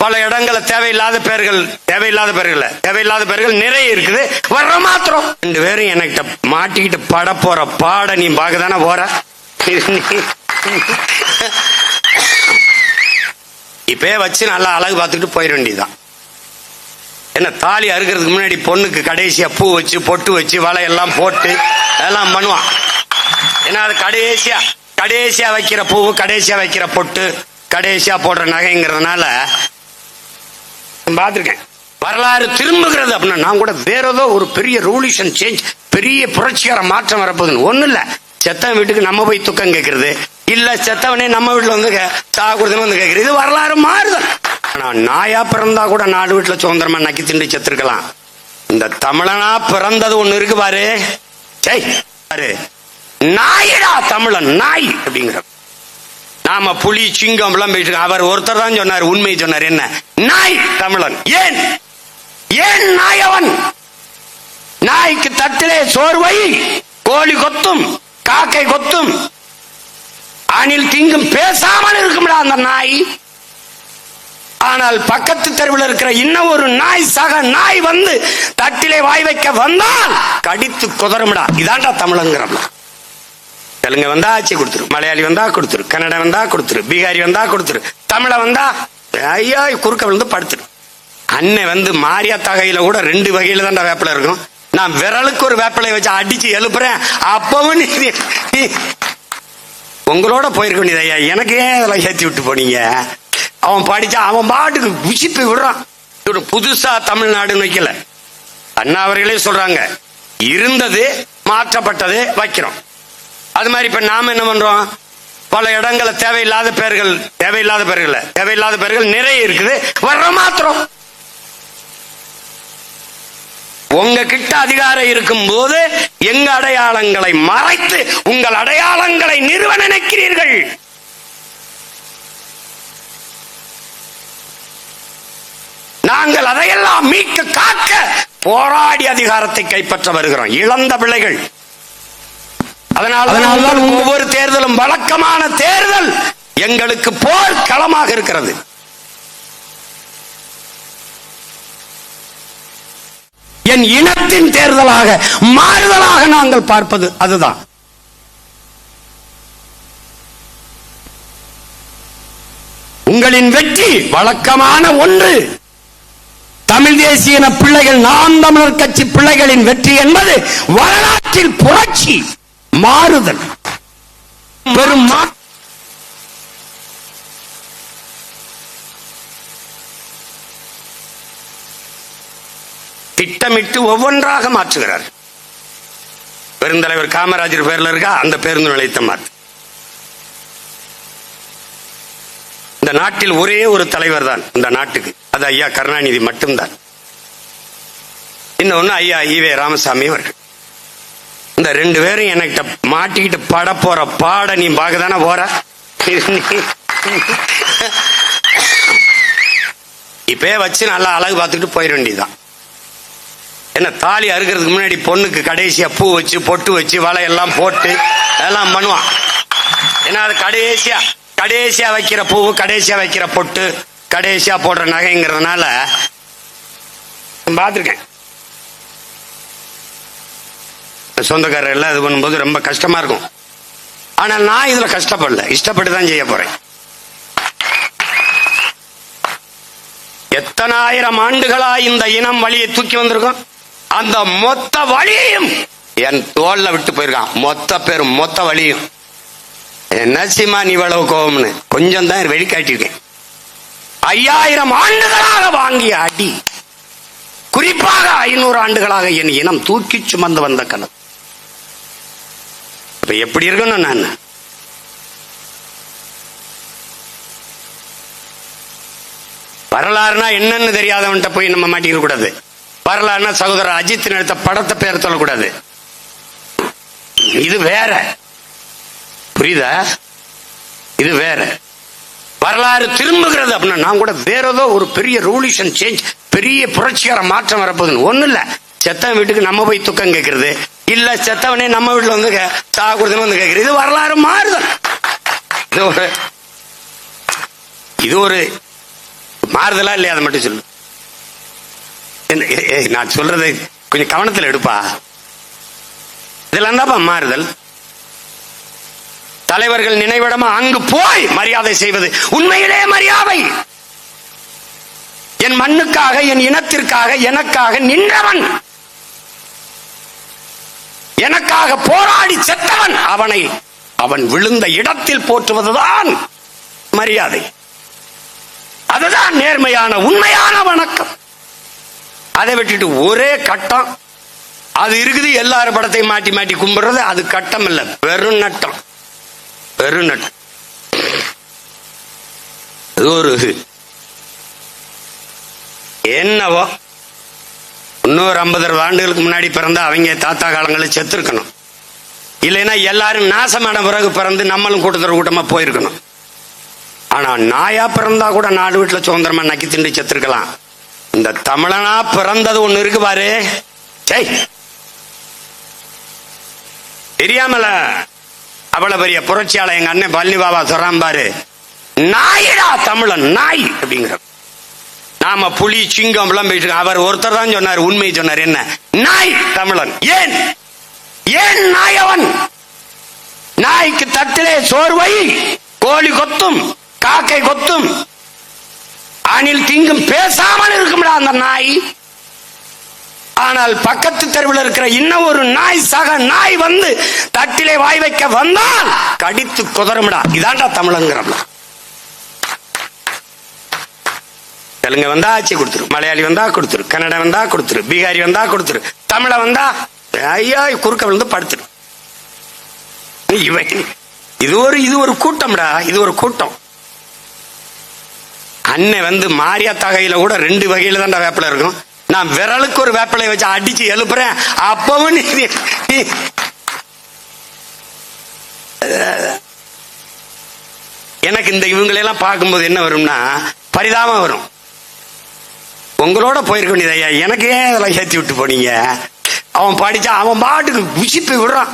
பல இடங்களை தேவையில்லாத பேர்கள் நிறைய இருக்குது. வர்ற மாத்திரம் 2 பேரும் எனக்கு மாட்டிக்கிட்டு பட போற பாட நீ பாக்கதானே போற. இப்பே வச்சு நல்லா அழகு பார்த்துட்டு போயிட வேண்டியதுதான். என்ன தாலி அறுக்கிறதுக்கு முன்னாடி பொண்ணுக்கு கடைசியா பூ வச்சு பொட்டு வச்சு வலையெல்லாம் போட்டு அதெல்லாம் பண்ணுவான். ஏன்னா அது கடைசியா வைக்கிற பூ, கடைசியா வைக்கிற பொட்டு, கடைசியா போடுற நகைங்கிறதுனால பார்த்திருக்கேன். வரலாறு திரும்புகிறது அப்படின்னா நான் கூட வேற ஏதோ ஒரு பெரிய ரூலிஷன் சேஞ்ச், பெரிய புரட்சிகர மாற்றம் வரப்போகுதுன்னு ஒண்ணு இல்ல. செத்தவன் வீட்டுக்கு நம்ம போய் துக்கம் கேட்கறது இல்ல, செத்தவனே நம்ம வீட்டுல வந்து சாகுறதுன்னு வந்து கேட்கறது, இது வரலாறு மாறுதல். ஆனா நாயா பிறந்தா கூட 4 வீட்டுல சுதந்திரமா நக்கி திண்டு செத்துருக்கலாம். இந்த தமிழனா பிறந்தது ஒண்ணு இருக்கு பாரு, பாரு நாயடா தமிழன் நாய் அப்படிங்கிற. நாம புலி சிங்கம் எல்லாம் போயிட்டு அவர் ஒருத்தர் தான் சொன்னார், உண்மை சொன்னார். என்ன நாய் தமிழன்? ஏன் நாயவன்? நாய்க்கு தட்டிலே சோர்வை கோழி கொத்தும், காக்கை கொத்தும், அணில் திங்கும், பேசாமல் இருக்கும்டா அந்த நாய். ஆனால் பக்கத்து தெருவில் இருக்கிற இன்னும் ஒரு நாய், சக நாய் வந்து தட்டிலே வாய் வைக்க வந்தால் கடித்து குதறும்டா. இதான்டா தமிழங்கிறோம். தெலுங்கு வந்தா ஆட்சி கொடுத்துரு, மலையாளி வந்தா கொடுத்துரு, கன்னடா வந்தா கொடுத்துரு, பீகாரி வந்தா கொடுத்துரு, தமிழ வந்தா ஐயா குறுக்க விழுந்து படுத்துரு. அண்ணன் வந்து மாரியா தகையில கூட 2 வகையில தான்டா வேப்பில இருக்கும். நான் விரலுக்கு ஒரு வேப்பிலை வச்சு அடிச்சு எழுப்புறேன். அப்பவும் உங்களோட போயிருக்க வேண்டியது ஐயா, எனக்கு ஏன் இதெல்லாம் ஏற்றி விட்டு போனீங்க? அவன் படிச்சா அவன் பாட்டுக்கு விசிப்பி விடுறான். புதுசா தமிழ்நாடுன்னு வைக்கல. அண்ணா அவர்களே சொல்றாங்க, இருந்தது மாற்றப்பட்டது வைக்கிறோம். அது மாதிரி இப்ப நாம என்ன பண்றோம்? பல இடங்களை தேவையில்லாத பேர்கள் நிறைய இருக்குது. வர்ற மாத்திரம் உங்ககிட்ட அதிகாரம் இருக்கும் போது எங்க அடையாளங்களை மறைத்து உங்கள் அடையாளங்களை நிறுவ நினைக்கிறீர்கள். நாங்கள் அதையெல்லாம் மீட்க காக்க போராடி அதிகாரத்தை கைப்பற்ற வருகிறோம். இழந்த பிள்ளைகள். அதனால்தான் ஒவ்வொரு தேர்தலும் வழக்கமான தேர்தல் எங்களுக்கு போர் களமாக இருக்கிறது. என் இனத்தின் தேர்தலாக மாறுதலாக நாங்கள் பார்ப்பது அதுதான். உங்களின் வெற்றி வழக்கமான ஒன்று. தமிழ் தேசிய பிள்ளைகள், நாம் தமிழர் கட்சி பிள்ளைகளின் வெற்றி என்பது வரலாற்றில் புரட்சி, மாறுதல், பெரும் திட்டமிட்டு ஒவ்வொன்றாக மாற்றுகிறார். பெருந்தலைவர் காமராஜர் பேர்ல இருக்கா, அந்த பேருந்து நிலையத்தை மாற்று. இந்த நாட்டில் ஒரே ஒரு தலைவர் தான் இந்த நாட்டுக்கு, அது ஐயா கருணாநிதி மட்டும்தான். இன்னொன்னு ஐயா ஈவே ராமசாமி அவர்கள். இந்த 2 பேரும் எனக்கு மாட்டிக்கிட்டு பட போற பாட நீ பாக்கதானே போற. இப்பே வச்சு நல்லா அழகு பார்த்துட்டு போயிட வேண்டியதுதான். என்ன தாலி அறுக்கிறதுக்கு முன்னாடி பொண்ணுக்கு கடைசியா பூ வச்சு பொட்டு வச்சு வலையெல்லாம் போட்டு அதெல்லாம் பண்ணுவான். ஏன்னா அது கடைசியா வைக்கிற பூ, கடைசியா வைக்கிற பொட்டு, கடைசியா போடுற நகைங்கிறதுனால பார்த்திருக்கேன். சொந்தக்காரர் எல்லாம் இது பண்ணும்போது ரொம்ப கஷ்டமா இருக்கும். ஆனா நான் இதுல கஷ்டப்படல, இஷ்டப்பட்டு தான் செய்ய போறேன். எத்தனை ஆயிரம் ஆண்டுகளா இந்த இனம் வழியை தூக்கி வந்திருக்கோம். அந்த மொத்த வழியையும் என் தோல்ல விட்டு போயிருக்கான். மொத்த வழியும். நசிமா நீ இவ்வளவு கோபம்னு கொஞ்சம் தான் வெளிக்காட்டியிருக்கேன். 5000 ஆண்டுகளாக வாங்கிய அடி, குறிப்பாக 500 ஆண்டுகளாக என் இனம் தூக்கி சுமந்து வந்த கனவு. இப்ப எப்படி இருக்கணும்? நான் வரலாறுனா என்னன்னு தெரியாதவன்ட்ட போய் நம்ம மாட்டிக்க கூடாது. வரலாறுனா சகோதரர் அஜித் எடுத்த படத்தை பேர் சொல்லக்கூடாது. இது வேற, புரியுதா? இது வேற. வரலாறு திரும்புகிறது அப்படின்னா நான் கூட வேற ஏதோ ஒரு பெரிய ரூலிஷன் சேஞ்ச், பெரிய புரட்சிகர மாற்றம் வரப்போகுதுன்னு ஒண்ணு இல்ல. செத்தவன் வீட்டுக்கு நம்ம போய் துக்கம் கேட்கறது இல்ல, செத்தவனே நம்ம வீட்டுல வந்து சாகுறதுன்னு வந்து கேட்கறது, இது வரலாறு மாறுதல். இது ஒரு மாறுதலா இல்லையா அதை மட்டும் சொல்லு. நான் சொல்றதை கொஞ்சம் கவனத்தில் எடுப்பா. இதெல்லாம் தான் மாறுதல். தலைவர்கள் நினைவிடமா அங்கு போய் மரியாதை செய்வது உண்மையிலே மரியாதை. என் மண்ணுக்காக, என் இனத்திற்காக, எனக்காக நின்றவன், எனக்காக போராடி செத்தவன், அவன் விழுந்த இடத்தில் போற்றுவதுதான் மரியாதை. அதுதான் நேர்மையான உண்மையான வணக்கம். அதை விட்டுட்டு ஒரே கட்டம் அது இருக்குது, எல்லாரும் படத்தை மாட்டி மாட்டி கும்பிடுறது, அது கட்டம் இல்ல, வெறும் நட்டம். பெருநட்டம். ஒரு என்னவோ இன்னொரு 50-60 ஆண்டுகளுக்கு முன்னாடி பிறந்த அவங்க தாத்தா காலங்களில் செத்து இருக்கணும். இல்லைன்னா எல்லாரும் நாசமான பிறகு பிறந்து நம்மளும் கூட்டமா போயிருக்கணும். ஆனா நாயா பிறந்தா கூட நாடு வீட்டுல சுதந்திரமா நக்கி திண்டு செத்துருக்கலாம். இந்த தமிழனா பிறந்தது ஒண்ணு இருக்கு பாரு, தெரியாமல அவ்வளவு பெரிய புரட்சியாளர் எங்க அண்ணன் பழனி பாபா சொல்றான் பாரு, நாயிடா தமிழன், நாய் அப்படிங்கிற. நாம புலி சிங்கம் எல்லாம் போயிட்டு, அவர் ஒருத்தர் தான் சொன்னார், உண்மை சொன்னார். என்ன நாய் தமிழன்? ஏன் ஏன் நாயவன்? நாய்க்கு தட்டிலே சோர்வை, கோழி கொத்தும், காக்கை கொத்தும், அணில் திங்கும், பேசாமல் இருக்கும்டா அந்த நாய். ஆனால் பக்கத்து தெருவில் இருக்கிற இன்னும் ஒரு நாய், சக நாய் வந்து தட்டிலே வாய் வைக்க வந்தால் கடித்து குதறும்டா. இதான்டா தமிழங்கிறோம்ல. தெலுங்கு வந்தா ஆட்சி கொடுத்துரு, மலையாளி வந்தா கொடுத்துரு, கன்னடா வந்தா கொடுத்துரு, பீகாரி வந்தா கொடுத்துரு, தமிழ வந்தா ஐயா குறுக்க விழுந்து படுத்துரு. இது ஒரு கூட்டம்டா, இது ஒரு கூட்டம். அன்னை வந்து மாரியாத்தா கையில கூட 2 வகையில தான்டா வேப்பில இருக்கும். நான் விரலுக்கு ஒரு வேப்பிலை வச்சு அடிச்சு எழுப்புறேன், அப்பவும் எனக்கு இந்த இவங்களெல்லாம் பார்க்கும்போது என்ன வரும்னா பரிதாபம் வரும். உங்களோட போயிருக்க வேண்டியது ஐயா, எனக்கு ஏன் இதெல்லாம் ஏற்றி விட்டு போனீங்க? அவன் படிச்சா அவன் பாட்டுக்கு உசிப்பி விடுறான்.